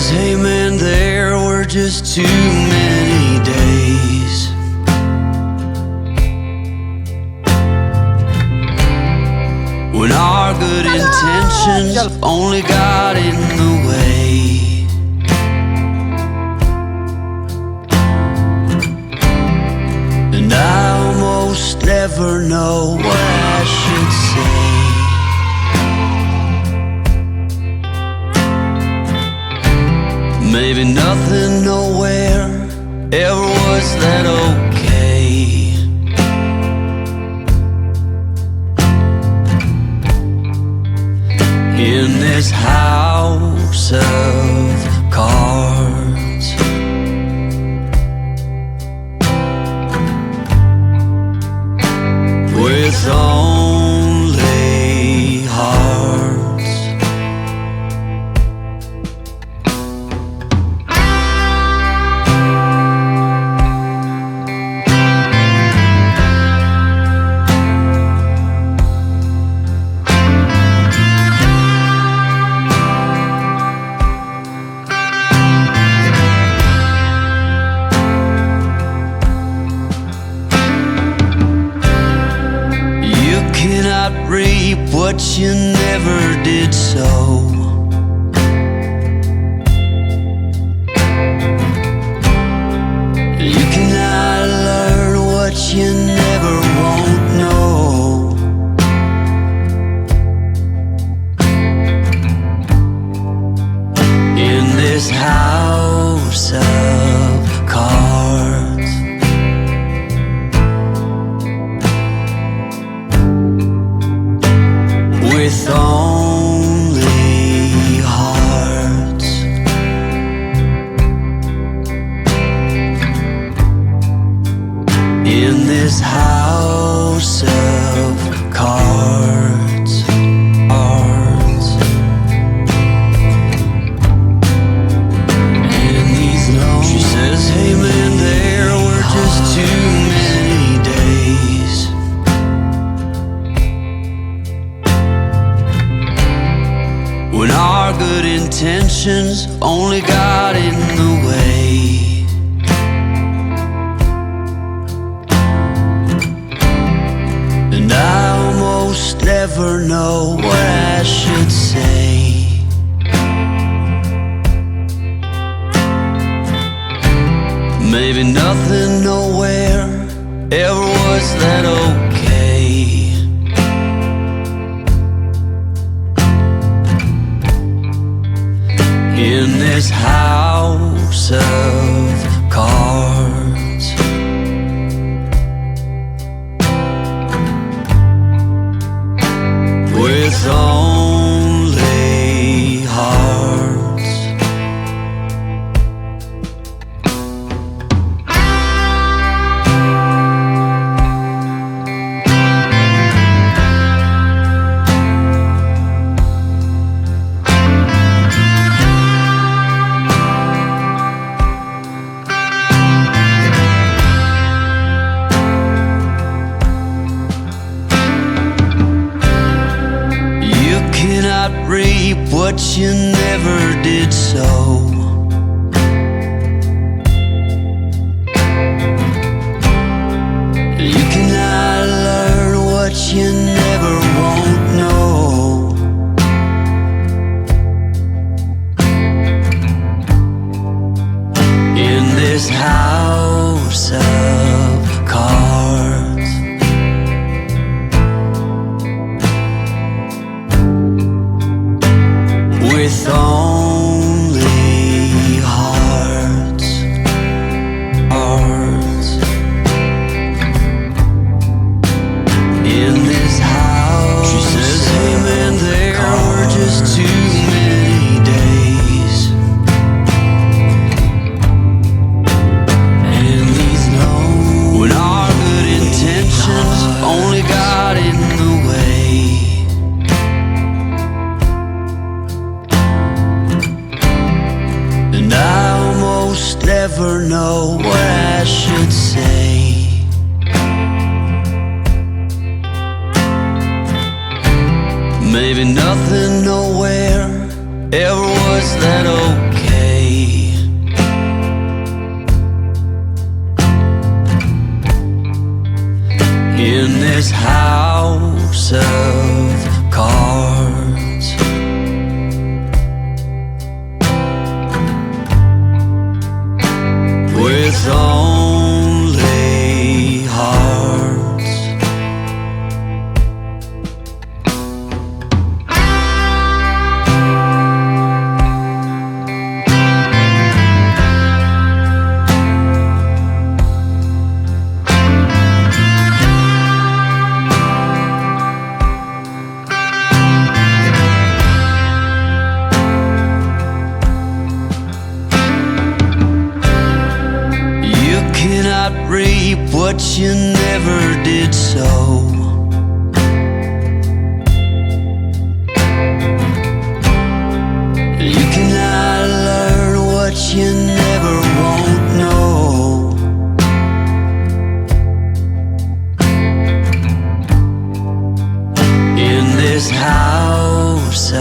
says, hey man, there were just too many days when our good intentions only got in the way. And I almost never know what I should say. Maybe nothing, nowhere ever was that okay. In this house of cards, with only hearts. Reap what you never did sow. You cannot learn what you never won't know. In this house of cards, with only hearts. In this house of cards, and these lonely. She says, hey man, there were just too many days when our good intentions only got in the way. And I almost never know what I should say. Maybe nothing, nowhere ever was that okay. In this house of cards, with only hearts. Reap what you never did sow. You cannot learn what you never won't know. In this house of cards, with only hearts. In this house, she says, hey man, there were just too many days. And these lonely, when our good intentions only got in the way. And I almost never know what I should say. Maybe nothing, nowhere ever was that okay. this house of cards. With only hearts. Reap what you never did sow. You cannot learn what you never won't know. In this house